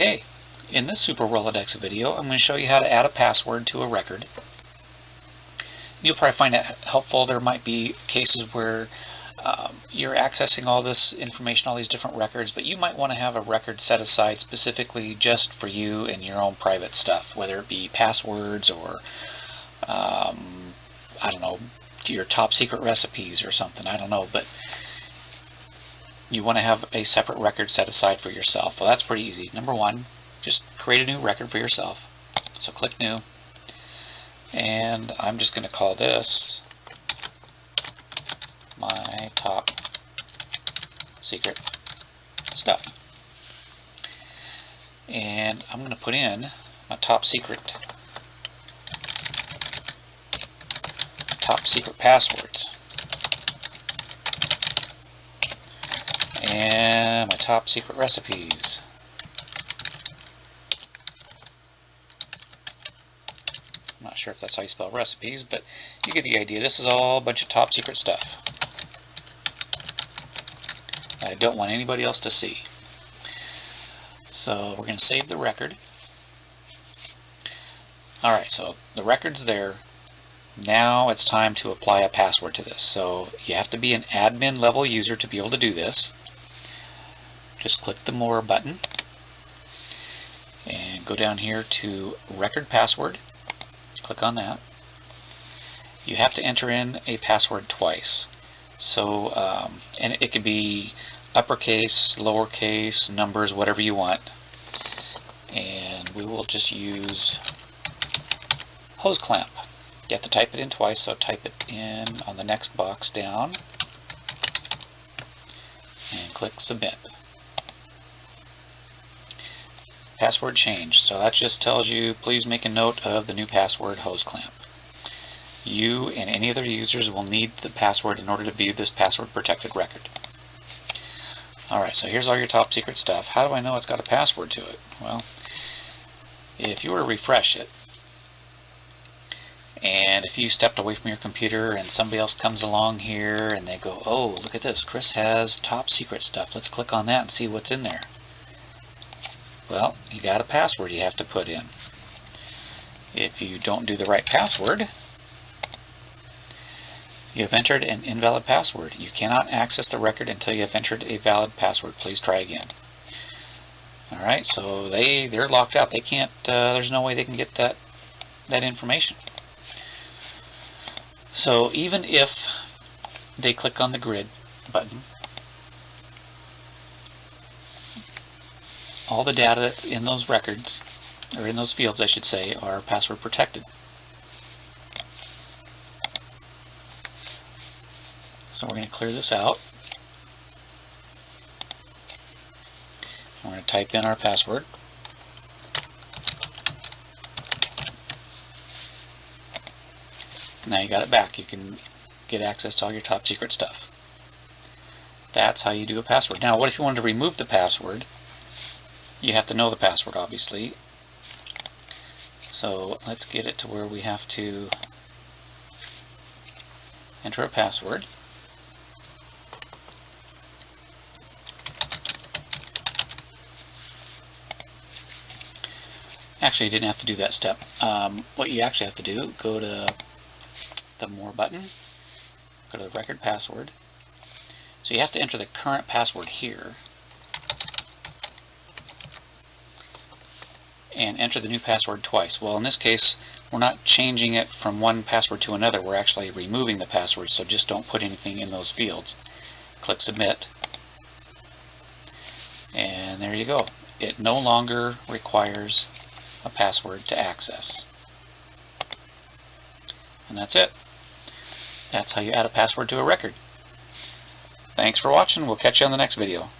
Okay, in this Super Rolodex video, I'm going to show you how to add a password to a record. You'll probably find it helpful. There might be cases where you're accessing all this information, all these different records, but you might want to have a record set aside specifically just for you and your own private stuff, whether it be passwords or, I don't know, your top secret recipes or something, I don't know, but you want to have a separate record set aside for yourself. Well, that's pretty easy. Number one, just create a new record for yourself. So click New, and I'm just going to call this my top secret stuff. And I'm going to put in my top secret passwords. And my top secret recipes. I'm not sure if that's how you spell recipes, but you get the idea. This is all a bunch of top secret stuff I don't want anybody else to see. So we're going to save the record. Alright, so the record's there. Now it's time to apply a password to this. So you have to be an admin level user to be able to do this. Just click the More button and go down here to Record Password. Click on that. You have to enter in a password twice. So, and it could be uppercase, lowercase, numbers, whatever you want. And we will just use hose clamp. You have to type it in twice, so type it in on the next box down and click Submit. Password changed, so that just tells you please make a note of the new password, hose clamp. You and any other users will need the password in order to view this password protected record. Alright, so here's all your top secret stuff. How do I know it's got a password to it? Well, if you were to refresh it, and if you stepped away from your computer and somebody else comes along here and they go, oh, look at this, Chris has top secret stuff, let's click on that and see what's in there. Well, you got a password you have to put in. If you don't do the right password, you have entered an invalid password. You cannot access the record until you have entered a valid password. Please try again. Alright, so they're locked out. They can't, there's no way they can get that information. So even if they click on the grid button, all the data that's in those records, or in those fields I should say, are password protected. So we're going to clear this out. We're going to type in our password. Now you got it back. You can get access to all your top secret stuff. That's how you do a password. Now what if you wanted to remove the password? You have to know the password, obviously. So let's get it to where we have to enter a password. Actually, you didn't have to do that step. What you actually have to do, go to the More button, go to the Record Password. So you have to enter the current password here, and enter the new password twice. Well, in this case, we're not changing it from one password to another. We're actually removing the password, so just don't put anything in those fields. Click Submit, and there you go. It no longer requires a password to access. And that's it. That's how you add a password to a record. Thanks for watching. We'll catch you on the next video.